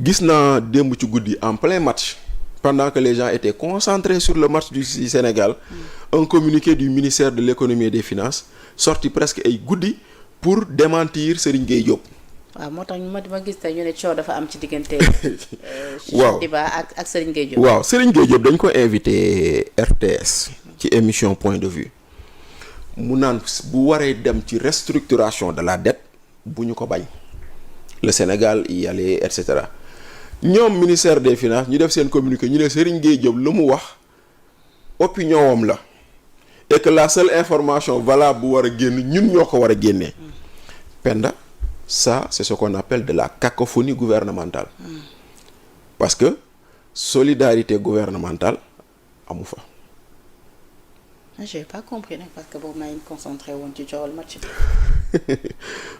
gis naa démb ci guddi en plein match pendant que les gens étaient concentrés sur le match du Sénégal un communiqué du ministère de l'économie et des finances sorti presque ay guddi pour démentir Serigne Gueye Diop. waaw moo tax ma gis te ñu ne coow dafa am ci diggante. waaw Diba ak Serigne Gueye Diop. waaw Serigne Gueye Diop dañ ko invité RTS ci émission Point de Vue mu naan bu waree dem ci restructuration de la dette bu ñu ko bañ le Sénégal y aller et cetera ñoom ministère des finances ñu def seen communiqué ñu ne Serigne Gueye Diop lu mu wax opinion wam la et que la seule information valable bu war a génn ñun ñoo ko war a génnee. Penda ça c'est ce qu'on appelle de la cacophonie gouvernementale. Parce que solidarité gouvernementale amu fa. J'ai pas compris nag parce que boobu maa ngi concentré woon ci coowal match.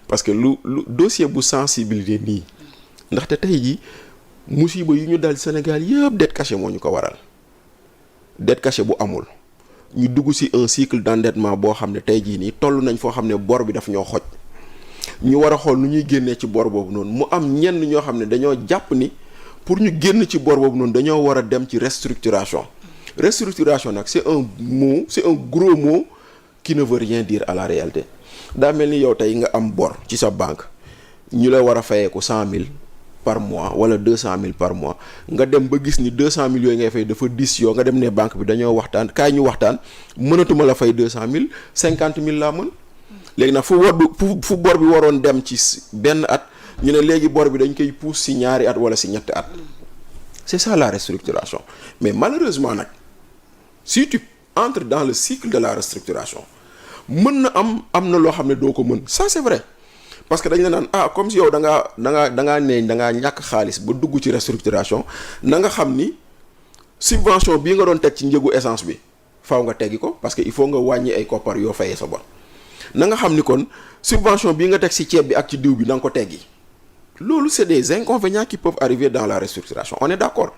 parce que lu dossier bu sensibilité nii ndaxte tey jii musiba yu ñu dal Sénégal yëpp dette cachée moo ñu ko waral dette cachée bu amul ñu dugg ci un cycle d'endettement boo xam ne tey jii nii toll nañ foo xam ne bor bi daf ñoo xoj ñu war a xool nu ñuy génnee ci bor boobu noonu mu am ñenn ñoo xam ne dañoo jàpp ni pour ñu génn ci bor boobu noonu dañoo war a dem ci restructuration nag c'est un mot c'est un gros mot qui ne veut rien dire à la réalité daa mel ni yow tey nga am bor ci sa banque ñu la war a fayeeku 100 000 par mois wala 200 000 par mois nga dem ba gis ni 200 000 yooyu ngay fay dafa dis yoo nga dem ne banque bi dañoo waxtaan kaay ñu waxtaan mënatuma la fay 200 000 50 000 laa mën léegi nag fu bor bi waroon dem ci benn at ñu ne léegi bor bi dañ koy pousse ci ñaari at wala ci ñetti at c'est ça la restructuration mais malheureusement nag si tu entres dans le cycle de la restructuration mën na am na loo xam ne doo ko mën ça c'est vrai parce que dañ la naan comme si yow da ngaa ñàkk xaalis ba dugg ci restructuration na nga xam ni subvention bii nga doon teg ci njëgu essence bi faaw nga teggi ko parce que il faut nga wàññi ay koppar yoo fayee sa bor na nga xam ni kon subvention bii nga teg ci ceeb bi ak ci diw bi na nga ko teggi loolu c'est des inconvénients qui peuvent arriver dans la restructuration on est d'accord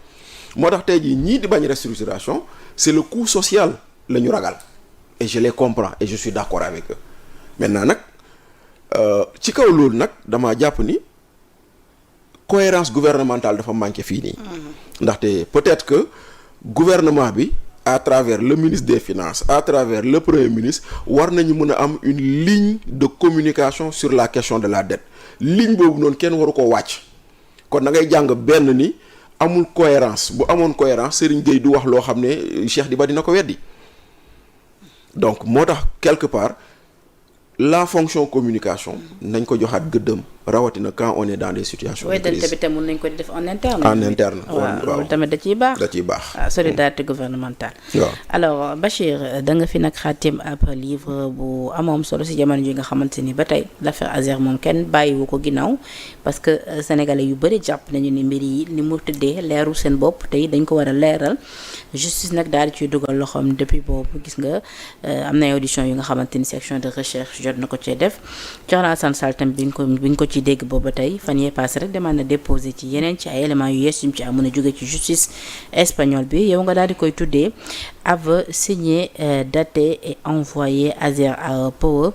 moo tax tey jii ñii di bañ restructuration c'est le coût social la ñu ragal et je les comprends et je suis d'accord avec eux maintenant nag ci kaw loolu nag damaa jàpp ni cohérence gouvernementale dafa manqué fii nii ndaxte peut-être que gouvernement bi à travers le ministre des Finances à travers le Premier ministre war nañu mën a am une ligne de communication sur la question de la dette ligne boobu noonu kenn waru ko wàcc kon da ngay jàng benn ni amul cohérence bu amoon cohérence Serigne Gueye du wax loo xam ne Cheikh Diba dina ko weddi donc moo tax quelque part la fonction communication nañ ko joxaat gëddëm rawatina quand on est dans des situations de crise. tamit mën nañ ko def en interne. en interne waaw loolu tamit da ciy baax. waaw solidarité gouvernementale. waaw alors Bachir da nga fi nag xaatim ab livre bu amoon solo si jamono ji nga xamante ni ba tey l'affaire Azer moom kenn bàyyiwu ko ginnaaw parce que sénégalais yu bëri jàpp nañu ni mbir yi ni mu tëddee leerul seen bopp tey dañ ko war a leeral justice nag daal di ciy dugal loxoom depuis boobu gis nga am na audition yu nga xamante ni section de recherche jot na ko cee def Thierno Alassane Sall tam bi ñu ko ci dégg booba tey fan yee passé rek demande na déposé ci yeneen ci ay éléments yu yees yu mu ci am mën a jóge ci justice espagnole bi yow nga daal di koy tuddee aveu signé daté et envoyé Azer Power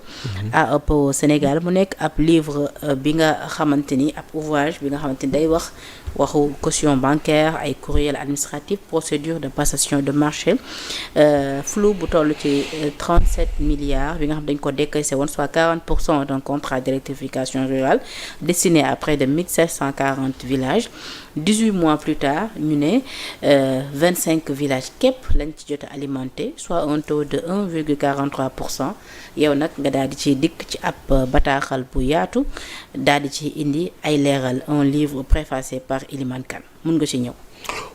à Power Sénégal mu nekk ab livre bi nga xamante ni ab ouvrage bi nga xamante ni day wax waxu caution bancaire ay courriel administratif procédure de passation de marché flou bu toll ci 37 milliards bi nga xam dañ ko décaissé woon soit 40% d'un contrat d'électrification rurale destiné à près de 1740 villages 18 mois plus tard ñu ne 25 villages képp lañ ci jot a alimenté soit un taux de 1,43% yow nag nga daal di ciy dikk ci ab bataaxal bu yaatu daal di ci indi ay leeral un livre préfacé par Ilimane Kane mun nga ci ñëw.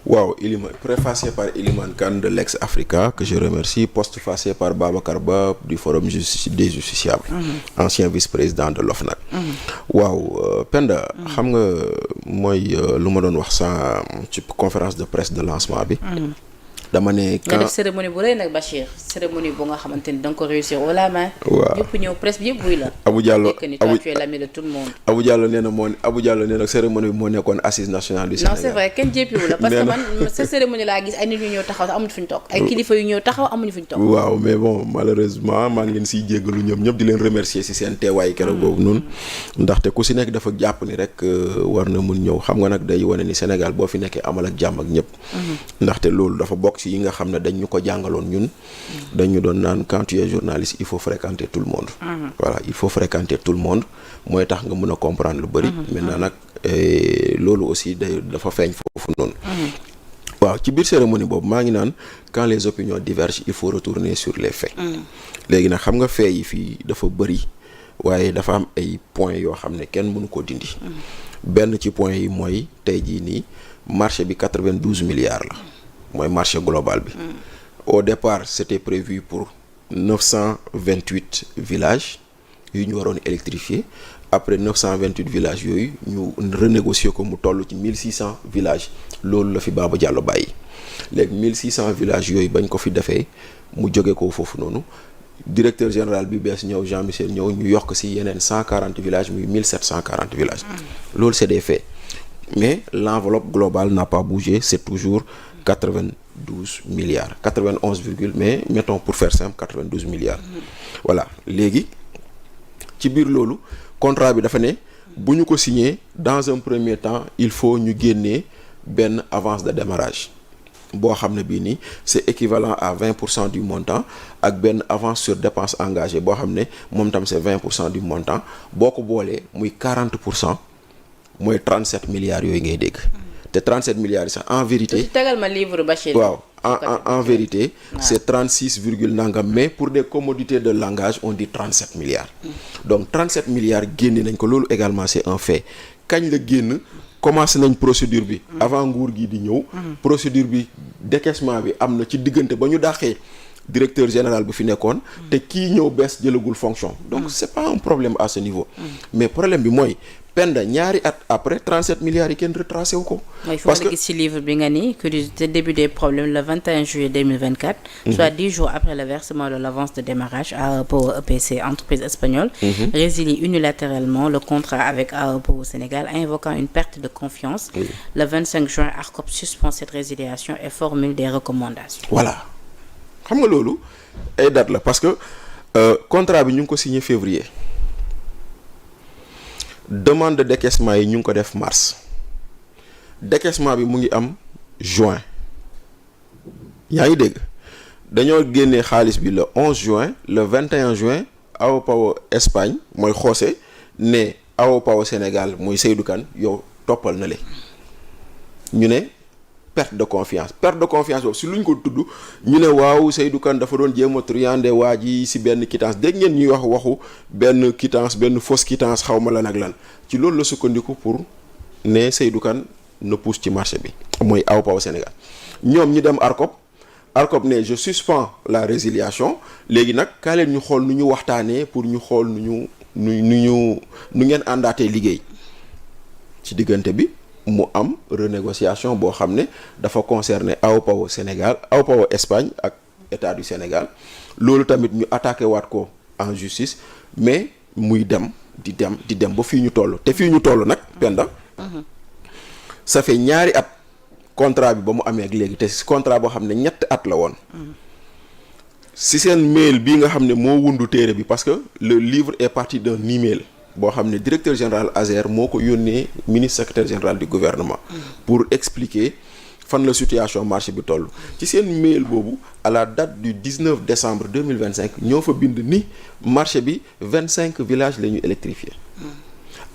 waaw préfacé par Ilimane Kane de Lex Africa que je remercie postfacé par Babacar Ba du Forum des justiciables ancien vice-président de l'OFNAC waaw Penda xam nga mooy lu ma doon wax sa ci conférence de presse de lancement bi dama ne nga def cérémonie bu rëy nag Bachir cérémonie bu nga xamante ni da nga ko réussir au la main. waaw ñëpp ñëw presse bi yëpp buy la. Abou Diallo tu es l'ami de tout le monde. Abou Diallo nee na cérémonie bi moo nekkoon assise nationale du Sénégal. non c'est vrai kenn jéppiwu la parce que man sa cérémonie laa gis ay nit yu ñëw taxaw amuñu fuñ toog ay kilifa yu ñëw taxaw amuñu fuñ toog. waaw mais bon malheureusement maa ngi leen siy jéggalu ñoom ñëpp di leen remercier si seen teewaay keroog boobu noonu ndaxte ku si nekk dafa jàpp ni rek war na mun ñëw xam nga nag day wane ni Sénégal boo fi nekkee amal ak jàmm ak ñëpp. ndaxte loolu dafa bokk si yi nga xam ne dañ ñu ko jàngaloon ñun. dañu doon naan quand tu es journaliste il faut fréquenter tout le monde. voilà il faut fréquenter tout le monde mooy tax nga mën a comprendre lu bëri. maintenant nag loolu aussi dafa feeñ foofu noonu. waaw ci biir cérémonie boobu maa ngi naan quand les opinions divergent il faut retourner sur les faits. léegi nag xam nga faits yi fii dafa bëri waaye dafa am ay points yoo xam ne kenn mënu koo dindi. benn ci points yi mooy tey jii nii marché bi 92 milliards la mooy marché global bi. au départ c'était prévu pour 928 villages yu ñu waroon électrifier après 928 villages yooyu ñu renégocier ko mu toll ci 1600 villages loolu la fi Baba Diallo bàyyi léegi 1600 villages yooyu bañ ko fi defee mu jóge ko foofu noonu directeur général bi bees ñëw Jean Michel ñëw ñu yokk ci yeneen 140 villages muy 1740 villages. loolu c'est des faits mais l'enveloppe globale n'a pas bougé c'est toujours 92 milliards 91 virgule mais mettons pour faire simple 92 milliards. voilà léegi ci biir loolu contrat bi dafa ne bu ñu ko signer dans un premier temps il faut ñu génnee benn avance de démarrage boo xam ne bii nii c'est équivalent à 20% du montant ak benn avance sur dépense engagée boo xam ne moom tam c'est 20% du montant boo ko boolee muy 40% mooy 37 milliards yooyu ngay dégg. te 37 milliards yi sax en vérité. tegal ma livre Bachir. waaw en vérité. c'est 36 virgule nangam mais pour des commodités de langage on dit 37 milliards. donc 37 milliards génne nañ ko loolu également c'est un fait kañ la génn commencé nañ procédure bi. avant nguur gi di ñëw. procédure bi décaissement bi am na ci diggante ba ñu dàqee directeur général bu fi nekkoon. te kii ñëw bees jëlagul fonction. donc c'est pas un problème à ce niveau. mais problème bi mooy. Penda ñaari at après 37 milliards yi kenn retracé wu ko. parce que gis ci livre bi nga ni que du début des problèmes le 21 juillet 2024. soit 10 jours après le versement de l'avance de démarrage AE Power EPC entreprise espagnole. résilie unilatéralement le contrat avec AE Power Sénégal invoquant une perte de confiance. Le 25 juin ARCOP suspend cette résiliation et formule des recommandations. voilà xam nga loolu ay date la parce que contrat bi ñu ngi ko signé février. demande de décaissement yi ñu ngi ko def mars décaissement bi mu ngi am juin yaa ngi dégg dañoo génnee xaalis bi le 11 juin le 21 juin AO Power Espagne mooy xoose ne AO Power Sénégal mooy Seydou Kane yow toppal na le ñu ne perte de confiance boobu si luñ ko tudd ñu ne waaw Seydou Kane dafa doon jéem a truander waa ji si benn quittance dégg ngeen ñuy wax waxu benn quittance benn fausse quittance xaw ma lan ak lan ci loolu la sukkandiku pour ne Seydou Kane na pousse ci marché bi mooy AO Power Sénégal ñoom ñu dem ARCOP ne je suspends la résiliation léegi nag kaa leen ñu xool nu ñu waxtaanee pour ñu xool nu ngeen àndaatee liggéey ci diggante bi mu am renégociation boo xam ne dafa concerner AO Power Sénégal AO Power Espagne ak État du Sénégal loolu tamit ñu attaqué waat ko en justice mais muy dem di dem ba fii ñu toll te fii ñu toll nag Penda ça fait ñaari at contrat bi ba mu amee ak léegi te contrat boo xam ne 3 at la woon si seen mail bii nga xam ne moo wundu téere bi parce que le livre est parti d'un email boo xam ne directeur général ASER moo ko yónnee ministre secrétaire général du gouvernement pour expliquer fan la situation marché bi toll ci seen mail boobu à la date du 19 décembre 2025 ñoo fa bind ni marché bi 25 villages la ñu électrifié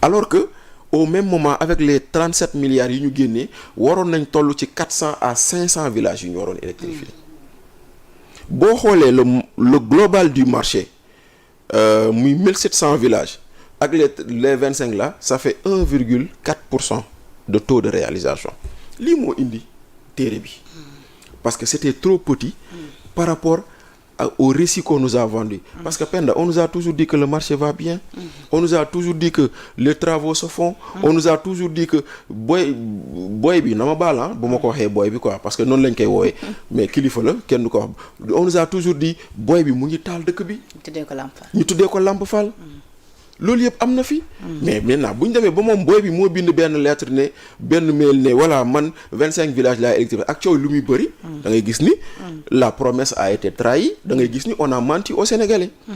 alors que au même moment avec les 37 milliards yi ñu génnee waroon nañ toll ci 400 à 500 villages yu ñu waroon électrifié boo xoolee le global du marché muy 1700 villages ak les 25 là ça fait 1,4% de taux de réalisation lii moo indi téere bi parce que c'était trop petit par rapport au récit qu'on nous a vendu. Parce que Penda, on nous a toujours dit que le marché va bien. On nous a toujours dit que les travaux se font. On nous a toujours dit que boy bi na ma baal bu ma ko waxee boy bi quoi parce que noonu lañ koy wooyee mais kilifa la kenn du ko wax. On nous a toujours dit boy bi mu ngi taal dëkk bi. ñu tuddee ko Lamp Fall. loolu yëpp am na fi. mais maintenant bu ñu demee ba moom booy bi moo bind benn lettre ne benn mail ne voilà man 25 villages laa électrifié ak coow lu muy bëri. da ngay gis ni la promesse a été trahie da ngay gis ni on a menti aux Sénégalais.